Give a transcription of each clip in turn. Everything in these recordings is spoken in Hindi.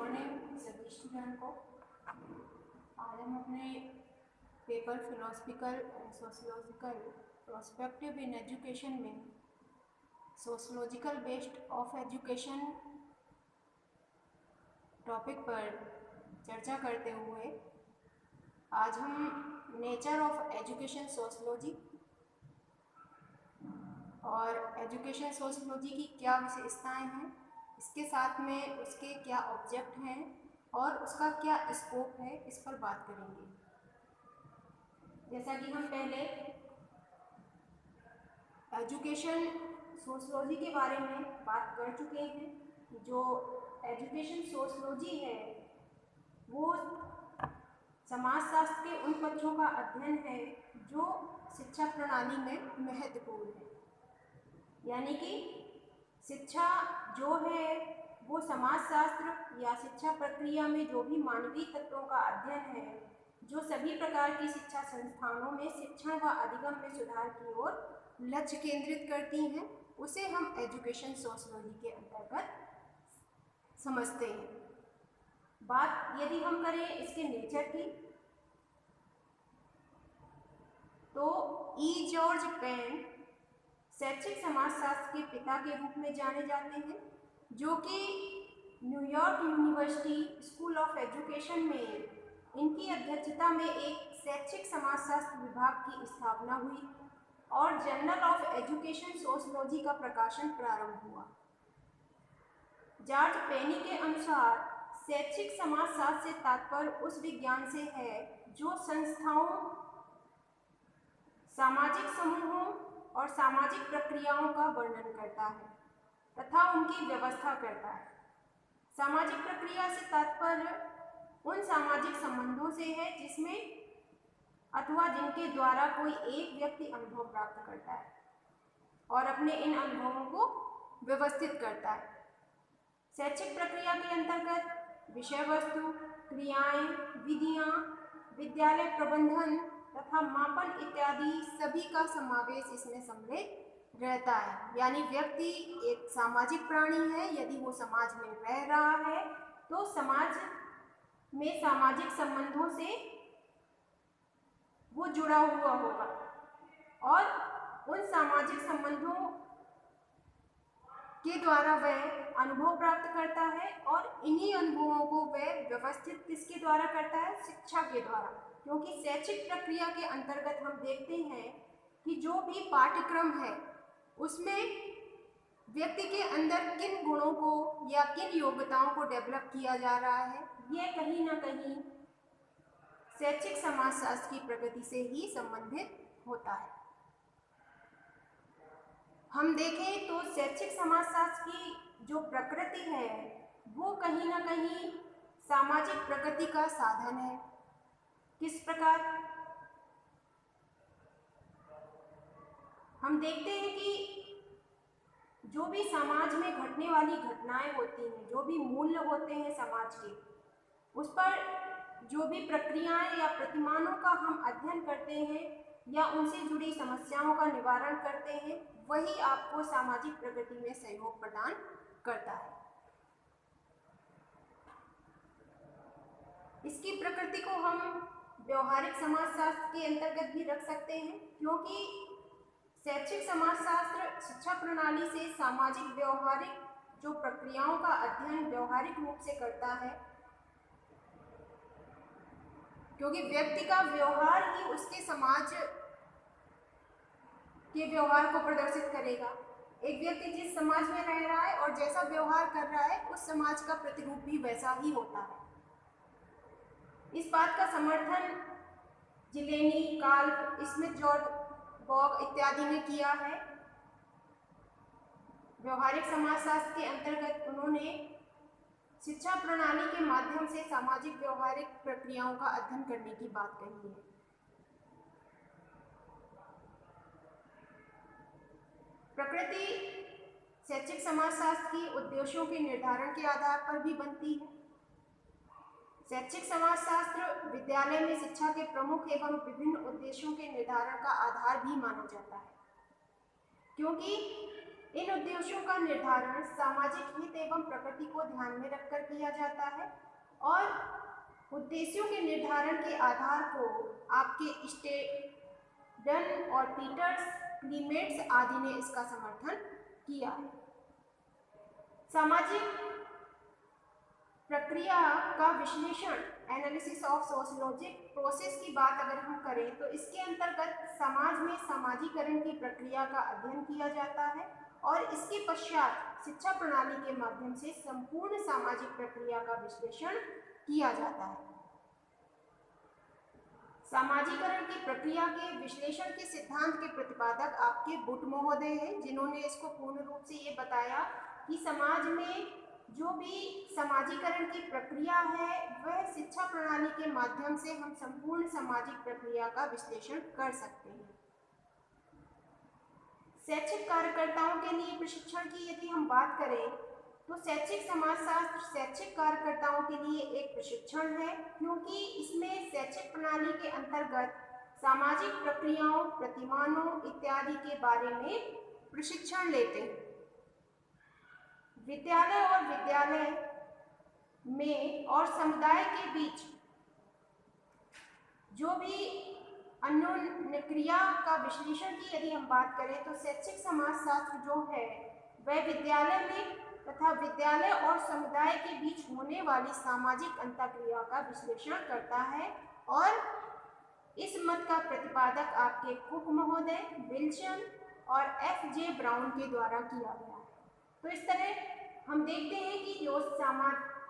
मॉर्निंग सभी स्टूडेंट को। आज हम अपने paper philosophical and sociological prospective in education में sociological based of education topic पर चर्चा करते हुए आज हम नेचर ऑफ एजुकेशन सोशियोलॉजी और एजुकेशन सोशियोलॉजी की क्या विशेषताएं हैं, इसके साथ में उसके क्या ऑब्जेक्ट हैं और उसका क्या स्कोप है, इस पर बात करेंगे। जैसा कि हम पहले एजुकेशन सोशियोलॉजी के बारे में बात कर चुके हैं। जो एजुकेशन सोशियोलॉजी है वो समाजशास्त्र के उन पक्षों का अध्ययन है जो शिक्षा प्रणाली में महत्वपूर्ण है। यानी कि शिक्षा जो है वो समाजशास्त्र या शिक्षा प्रक्रिया में जो भी मानवीय तत्वों का अध्ययन है, जो सभी प्रकार की शिक्षा संस्थानों में शिक्षण व अधिगम में सुधार की ओर लक्ष्य केंद्रित करती हैं, उसे हम एजुकेशन सोशियोलॉजी के अंतर्गत समझते हैं। बात यदि हम करें इसके नेचर की, तो ई जॉर्ज पेन शैक्षिक समाजशास्त्र के पिता के रूप में जाने जाते हैं, जो कि New York university school of education में इनकी अध्यक्षता में एक शैक्षिक समाजशास्त्र विभाग की स्थापना हुई और जर्नल ऑफ एजुकेशन सोशियोलॉजी का प्रकाशन प्रारंभ हुआ। जॉर्ज पेनी के अनुसार शैक्षिक समाजशास्त्र से तात्पर्य उस विज्ञान से है जो संस्थाओं, सामाजिक समूहों और सामाजिक प्रक्रियाओं का वर्णन करता है तथा उनकी व्यवस्था करता है। सामाजिक प्रक्रिया से तात्पर्य उन सामाजिक संबंधों से है जिसमें अथवा जिनके द्वारा कोई एक व्यक्ति अनुभव प्राप्त करता है और अपने इन अनुभवों को व्यवस्थित करता है। शैक्षिक प्रक्रिया के अंतर्गत विषय वस्तु, क्रियाएं, विधियां, विद्यालय प्रबंधन तथा मापन इत्यादि सभी का समावेश इसमें सम्मिलित रहता है। यानी व्यक्ति एक सामाजिक प्राणी है। यदि वो समाज में रह रहा है तो समाज में सामाजिक संबंधों से वो जुड़ा हुआ होगा और उन सामाजिक संबंधों के द्वारा वह अनुभव प्राप्त करता है और इन्हीं अनुभवों को वह व्यवस्थित किसके द्वारा करता है? शिक्षा के द्वारा। क्योंकि शैक्षिक प्रक्रिया के अंतर्गत हम देखते हैं कि जो भी पाठ्यक्रम है उसमें व्यक्ति के अंदर किन गुणों को या किन योग्यताओं को डेवलप किया जा रहा है, ये कहीं ना कहीं शैक्षिक समाजशास्त्र की प्रगति से ही संबंधित होता है। हम देखें तो शैक्षिक समाजशास्त्र की जो प्रकृति है वो कहीं ना कहीं सामाजिक प्रगति का साधन है। किस प्रकार? हम देखते हैं कि जो भी समाज में घटने वाली घटनाएं होती हैं, जो भी मूल्य होते हैं समाज के, उस पर जो भी प्रक्रियाएं या प्रतिमानों का हम अध्ययन करते हैं या उनसे जुड़ी समस्याओं का निवारण करते हैं, वही आपको सामाजिक प्रगति में सहयोग प्रदान करता है। इसकी प्रकृति को हम व्यवहारिक समाजशास्त्र के अंतर्गत भी रख सकते हैं, क्योंकि शैक्षिक समाजशास्त्र शिक्षा प्रणाली से सामाजिक व्यवहारिक जो प्रक्रियाओं का अध्ययन व्यवहारिक रूप से करता है, क्योंकि व्यक्ति का व्यवहार ही उसके समाज के व्यवहार को प्रदर्शित करेगा। एक व्यक्ति जिस समाज में रह रहा है और जैसा व्यवहार कर रहा है, उस समाज का प्रतिरूप भी वैसा ही होता है। इस बात का समर्थन जिलेनी, काल्प, स्मिथ, जॉर्ज बॉग इत्यादि ने किया है। व्यवहारिक समाजशास्त्र के अंतर्गत उन्होंने शिक्षा प्रणाली के माध्यम से सामाजिक व्यवहारिक प्रक्रियाओं का अध्ययन करने की बात कही है। प्रकृति शैक्षिक समाजशास्त्र की उद्देश्यों के निर्धारण के आधार पर भी बनती है। शैक्षिक समाजशास्त्र विद्यालय में शिक्षा के प्रमुख एवं विभिन्न उद्देश्यों के निर्धारण का आधार भी माना जाता है, क्योंकि इन उद्देश्यों का निर्धारण सामाजिक हित एवं प्रकृति को ध्यान में रखकर किया जाता है और उद्देश्यों के निर्धारण के आधार को आपके स्टेडन और पीटर्स, क्लीमेट्स आदि ने इसका समर्थन किया है। सामाजिक प्रक्रिया का विश्लेषण, एनालिसिस ऑफ सोशियोलॉजिक प्रोसेस की बात अगर हम करें तो इसके अंतर्गत समाज में समाजीकरण की प्रक्रिया का अध्ययन किया जाता है और इसके पश्चात शिक्षा प्रणाली के माध्यम से संपूर्ण सामाजिक प्रक्रिया का विश्लेषण किया जाता है। सामाजीकरण की प्रक्रिया के विश्लेषण के सिद्धांत के प्रतिपादक आपके बुट महोदय हैं, जिन्होंने इसको पूर्ण रूप से ये बताया कि समाज में जो भी समाजीकरण की प्रक्रिया है वह शिक्षा प्रणाली के माध्यम से हम संपूर्ण सामाजिक प्रक्रिया का विश्लेषण कर सकते हैं। शैक्षिक कार्यकर्ताओं के लिए प्रशिक्षण की यदि हम बात करें तो शैक्षिक समाजशास्त्र शैक्षिक कार्यकर्ताओं के लिए एक प्रशिक्षण है, क्योंकि इसमें शैक्षिक प्रणाली के अंतर्गत सामाजिक प्रक्रियाओं, प्रतिमानों इत्यादि के बारे में प्रशिक्षण लेते हैं। विद्यालय और विद्यालय में और समुदाय के बीच जो भी अन्योन्य क्रिया का विश्लेषण की यदि हम बात करें तो शैक्षिक समाजशास्त्र जो है वह विद्यालय में तथा विद्यालय और समुदाय के बीच होने वाली सामाजिक अंतःक्रिया का विश्लेषण करता है और इस मत का प्रतिपादक आपके कुक महोदय, विल्सन और एफ.जे. ब्राउन के द्वारा किया गया है। तो इस तरह हम देखते हैं कि जो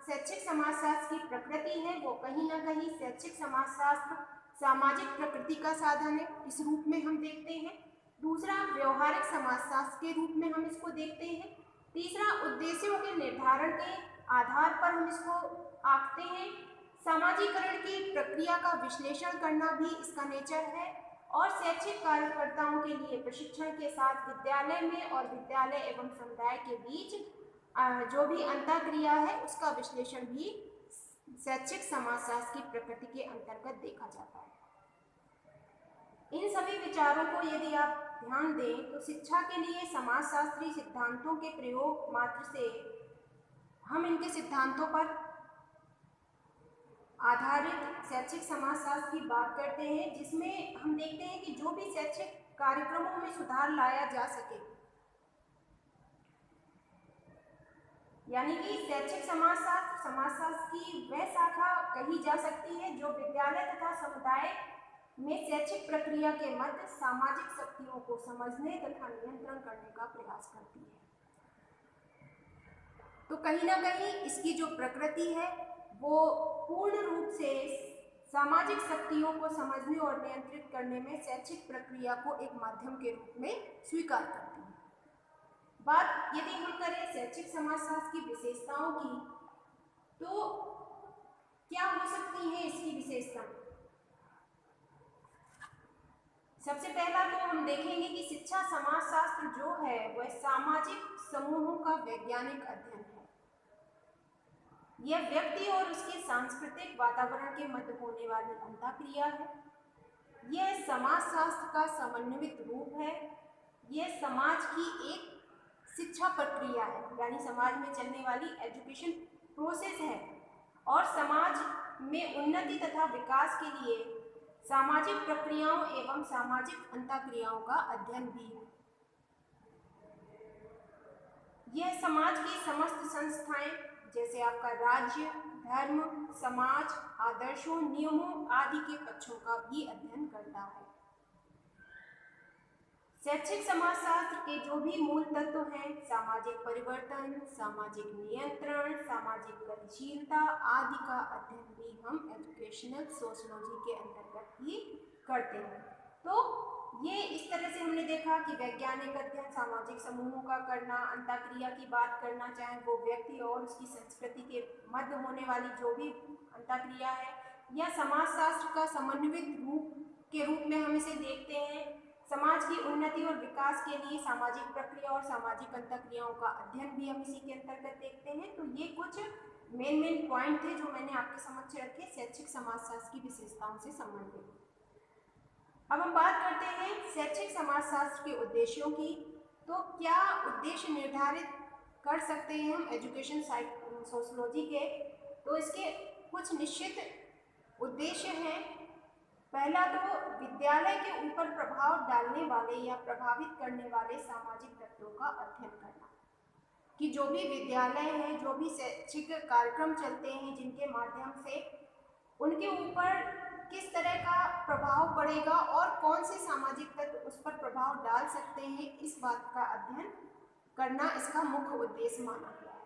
शैक्षिक समाजशास्त्र की प्रकृति है वो कहीं ना कहीं शैक्षिक समाजशास्त्र सामाजिक प्रकृति का साधन है, इस रूप में हम देखते हैं। दूसरा, व्यवहारिक समाजशास्त्र के रूप में हम इसको देखते हैं। तीसरा, उद्देश्यों के निर्धारण के आधार पर हम इसको आंकते हैं। सामाजीकरण की प्रक्रिया का विश्लेषण करना भी इसका नेचर है और शैक्षिक कार्यकर्ताओं के लिए प्रशिक्षण के साथ विद्यालय में और विद्यालय एवं समुदाय के बीच जो भी अंतःक्रिया है उसका विश्लेषण भी शैक्षिक समाजशास्त्र की प्रकृति के अंतर्गत देखा जाता है। इन सभी विचारों को यदि आप ध्यान दें तो शिक्षा के लिए समाजशास्त्री सिद्धांतों के प्रयोग मात्र से हम इनके सिद्धांतों पर आधारित शैक्षिक समाजशास्त्र की बात करते हैं, जिसमें हम देखते हैं कि जो भी शैक्षिक कार्यक्रमों में सुधार लाया जा सके, यानी कि शैक्षिक समाजशास्त्र की वह शाखा कही जा सकती है जो विद्यालय तथा समुदाय में शैक्षिक प्रक्रिया के मध्य सामाजिक शक्तियों को समझने तथा नियंत्रण करने का प्रयास करती है। तो कहीं ना कहीं इसकी जो प्रकृति है वो पूर्ण रूप से सामाजिक शक्तियों को समझने और नियंत्रित करने में शैक्षिक प्रक्रिया को एक माध्यम के रूप में स्वीकार करती है। बात यदि हम करें शैक्षिक समाजशास्त्र की विशेषताओं की, तो क्या हो सकती है इसकी विशेषता? सबसे पहला तो हम देखेंगे कि शिक्षा समाजशास्त्र जो है वह सामाजिक समूहों का वैज्ञानिक अध्ययन है। यह व्यक्ति और उसके सांस्कृतिक वातावरण के मध्य होने वाली अंतःक्रिया है। यह समाजशास्त्र का समन्वित रूप है। यह समाज की एक शिक्षा प्रक्रिया है, यानी समाज में चलने वाली एजुकेशन प्रोसेस है और समाज में उन्नति तथा विकास के लिए सामाजिक प्रक्रियाओं एवं सामाजिक अंतःक्रियाओं का अध्ययन भी है। यह समाज की समस्त संस्थाएं जैसे आपका राज्य, धर्म, समाज, आदर्शों, नियमों आदि के पक्षों का भी अध्ययन करता है। शैक्षिक समाजशास्त्र के जो भी मूल तत्व हैं, सामाजिक परिवर्तन, सामाजिक नियंत्रण, सामाजिक गतिशीलता आदि का अध्ययन भी हम एजुकेशनल सोशियोलॉजी के अंतर्गत ही करते हैं। तो ये इस तरह से हमने देखा कि वैज्ञानिक अध्ययन, सामाजिक समूहों का करना, अंतःक्रिया की बात करना, चाहे वो व्यक्ति और उसकी संस्कृति के मध्य होने वाली जो भी अंतःक्रिया है, या समाजशास्त्र का समन्वित रूप के रूप में हम इसे देखते हैं। समाज की उन्नति और विकास के लिए सामाजिक प्रक्रिया और सामाजिक अंतःक्रियाओं का अध्ययन भी हम इसी के अंतर्गत देखते हैं। तो ये कुछ मेन पॉइंट थे जो मैंने आपके समक्ष रखे शैक्षिक समाजशास्त्र की विशेषताओं से संबंधित। अब हम बात करते हैं शैक्षिक समाजशास्त्र के उद्देश्यों की। तो क्या उद्देश्य निर्धारित कर सकते हैं हम एजुकेशन सोशलॉजी के? तो इसके कुछ निश्चित उद्देश्य हैं। पहला तो विद्यालय के ऊपर प्रभाव डालने वाले या प्रभावित करने वाले सामाजिक तत्वों का अध्ययन करना, कि जो भी विद्यालय है, जो भी शैक्षिक कार्यक्रम चलते हैं जिनके माध्यम से उनके ऊपर किस तरह का प्रभाव पड़ेगा और कौन से सामाजिक तत्व उस पर प्रभाव डाल सकते हैं, इस बात का अध्ययन करना इसका मुख्य उद्देश्य माना गया है।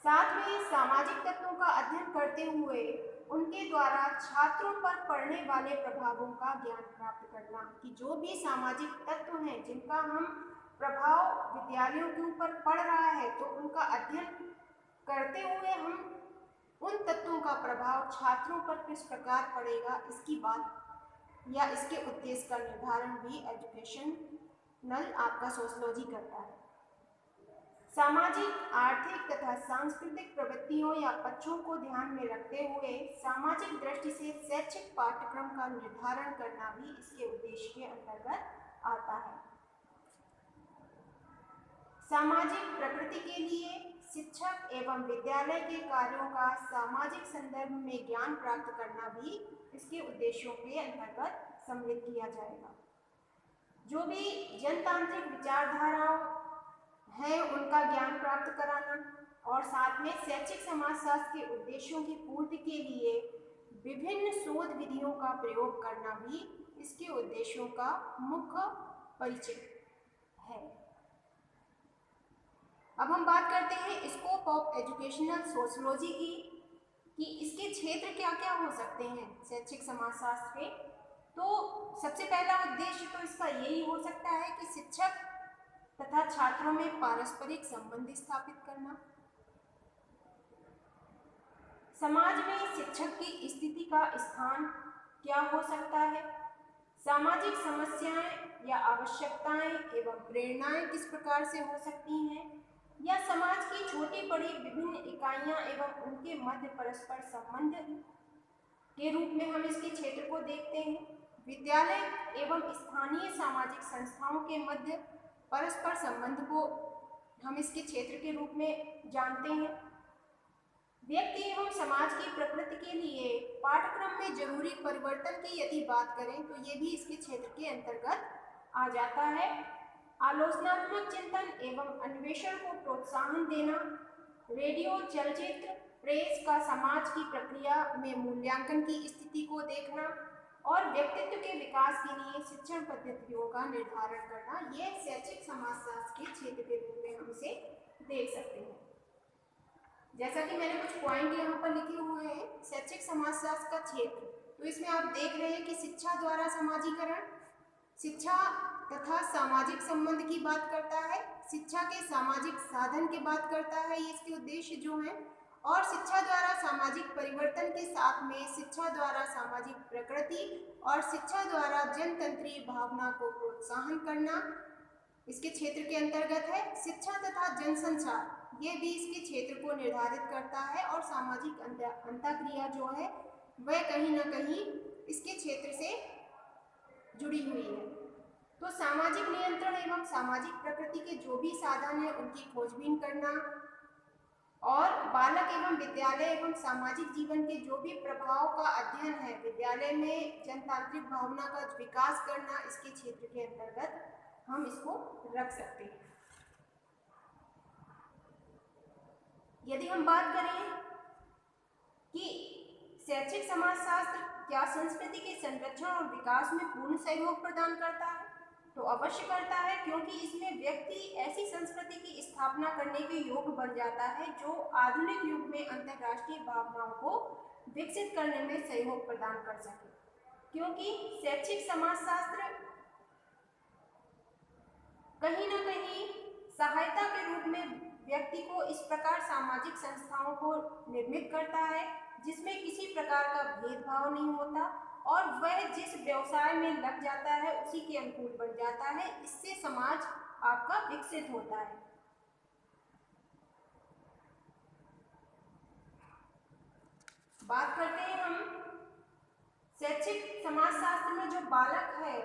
साथ में सामाजिक तत्वों का अध्ययन करते हुए उनके द्वारा छात्रों पर पड़ने वाले प्रभावों का ज्ञान प्राप्त करना, कि जो भी सामाजिक तत्व हैं जिनका हम प्रभाव विद्यालयों के ऊपर पड़ रहा है, तो उनका अध्ययन करते हुए हम उन तत्वों का प्रभाव छात्रों पर किस प्रकार पड़ेगा, इसकी बात या इसके उद्देश्य का निर्धारण भी एजुकेशनल आपका सोशलॉजी करता है। सामाजिक, आर्थिक तथा सांस्कृतिक प्रवृत्तियों या पक्षों को ध्यान में रखते हुए सामाजिक दृष्टि से शैक्षिक पाठ्यक्रम का निर्धारण करना भी इसके उद्देश्य के अंतर्गत आता है। सामाजिक प्रकृति के लिए शिक्षक एवं विद्यालय के कार्यों का सामाजिक संदर्भ में ज्ञान प्राप्त करना भी इसके उद्देश्यों के अंतर्गत सम्मिलित किया जाएगा। जो भी जनतांत्रिक विचारधाराओं हैं उनका ज्ञान प्राप्त कराना, और साथ में शैक्षिक समाजशास्त्र के उद्देश्यों की पूर्ति के लिए विभिन्न शोध विधियों का प्रयोग करना भी इसके उद्देश्यों का मुख्य परिचय है। अब हम बात करते हैं स्कोप ऑफ एजुकेशनल सोशलॉजी की, कि इसके क्षेत्र क्या क्या हो सकते हैं शैक्षिक समाजशास्त्र के। तो सबसे पहला उद्देश्य तो इसका यही हो सकता है कि शिक्षक तथा छात्रों में पारस्परिक संबंध स्थापित करना, समाज में शिक्षक की स्थिति का स्थान क्या हो सकता है, सामाजिक समस्याएं या आवश्यकताएं एवं प्रेरणाएं किस प्रकार से हो सकती हैं, या समाज की छोटी बड़ी विभिन्न इकाइयां एवं उनके मध्य परस्पर संबंध के रूप में हम इसके क्षेत्र को देखते हैं। विद्यालय एवं स्थानीय सामाजिक संस्थाओं के मध्य परस्पर संबंध को हम इसके क्षेत्र के रूप में जानते हैं। व्यक्ति एवं समाज की प्रकृति के लिए पाठ्यक्रम में जरूरी परिवर्तन की यदि बात करें तो ये भी इसके क्षेत्र के अंतर्गत आ जाता है। आलोचनात्मक चिंतन एवं अन्वेषण को प्रोत्साहन देना, रेडियो, चलचित्र, प्रेस का समाज की प्रक्रिया में मूल्यांकन की स्थिति को देखना और व्यक्तित्व के विकास के लिए शिक्षण पद्धतियों का निर्धारण करना, ये शैक्षिक समाजशास्त्र के क्षेत्र के रूप में हम इसे देख सकते हैं। जैसा कि मैंने कुछ पॉइंट यहाँ पर लिखे हुए हैं शैक्षिक समाजशास्त्र का क्षेत्र, तो इसमें आप देख रहे हैं कि शिक्षा द्वारा समाजीकरण, शिक्षा तथा सामाजिक संबंध की बात करता है, शिक्षा के सामाजिक साधन की बात करता है, ये इसके उद्देश्य जो हैं, और शिक्षा द्वारा सामाजिक परिवर्तन के साथ में शिक्षा द्वारा सामाजिक प्रकृति और शिक्षा द्वारा जनतंत्रीय भावना को प्रोत्साहन करना इसके क्षेत्र के अंतर्गत है। शिक्षा तथा जनसंचार, ये भी इसके क्षेत्र को निर्धारित करता है, और सामाजिक अंतःक्रिया जो है वह कहीं ना कहीं इसके क्षेत्र से जुड़ी हुई है। तो सामाजिक नियंत्रण एवं सामाजिक प्रकृति के जो भी साधन है उनकी खोजबीन करना, और बालक एवं विद्यालय एवं सामाजिक जीवन के जो भी प्रभाव का अध्ययन है, विद्यालय में जनतांत्रिक भावना का विकास करना, इसके क्षेत्र के अंतर्गत हम इसको रख सकते हैं। यदि हम बात करें कि शैक्षिक समाजशास्त्र क्या संस्कृति के संरक्षण और विकास में पूर्ण सहयोग प्रदान करता है, तो अवश्य करता है, क्योंकि इसमें व्यक्ति ऐसी संस्कृति की स्थापना करने के योग्य बन जाता है जो आधुनिक युग में अंतर्राष्ट्रीय भावनाओं को विकसित करने में सहयोग प्रदान कर सके। क्योंकि शैक्षिक समाजशास्त्र कहीं ना कहीं सहायता के रूप में व्यक्ति को इस प्रकार सामाजिक संस्थाओं को निर्मित करता है जिसमें किसी प्रकार का भेदभाव नहीं होता, और वह जिस व्यवसाय में लग जाता है उसी के अनुकूल बन जाता है। इससे समाज आपका विकसित होता है। बात करते हैं हम शैक्षिक समाजशास्त्र में जो बालक है,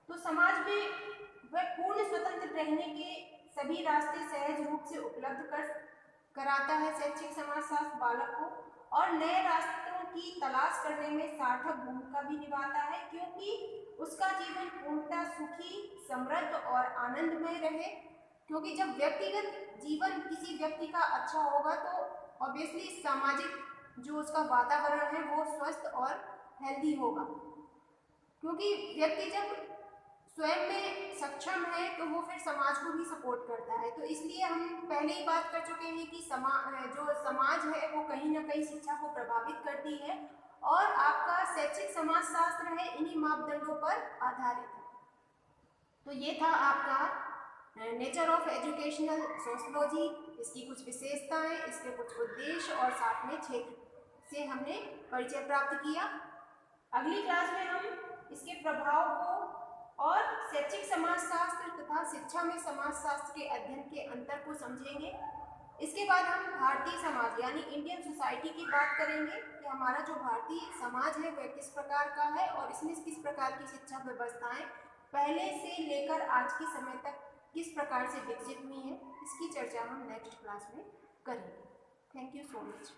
तो समाज में वह पूर्ण स्वतंत्र रहने के सभी रास्ते सहज रूप से उपलब्ध कराता है शैक्षिक समाजशास्त्र बालक को, और नए रास्तों की तलाश करने में सार्थक भूमिका भी निभाता है, क्योंकि उसका जीवन पूर्णतः सुखी, समृद्ध और आनंदमय रहे। क्योंकि जब व्यक्तिगत जीवन किसी व्यक्ति का अच्छा होगा तो ऑब्वियसली सामाजिक जो उसका वातावरण है वो स्वस्थ और हेल्दी होगा। क्योंकि व्यक्ति जब स्वयं में सक्षम है तो वो फिर समाज को भी सपोर्ट करता है। तो इसलिए हम पहले ही बात कर चुके हैं कि जो समाज है वो कहीं ना कहीं शिक्षा को प्रभावित करती है, और आपका शैक्षिक समाजशास्त्र है इन्हीं मापदंडों पर आधारित है। तो ये था आपका नेचर ऑफ एजुकेशनल सोशियोलॉजी, इसकी कुछ विशेषताएं, इसके कुछ उद्देश्य और साथ में क्षेत्र से हमने परिचय प्राप्त किया। अगली क्लास में हम इसके प्रभाव को और शैक्षिक समाजशास्त्र तथा शिक्षा में समाजशास्त्र के अध्ययन के अंतर को समझेंगे। इसके बाद हम भारतीय समाज यानी इंडियन सोसाइटी की बात करेंगे कि हमारा जो भारतीय समाज है वह किस प्रकार का है और इसमें किस प्रकार की शिक्षा व्यवस्थाएं पहले से लेकर आज के समय तक किस प्रकार से विकसित हुई हैं। इसकी चर्चा हम नेक्स्ट क्लास में करेंगे। Thank you so much.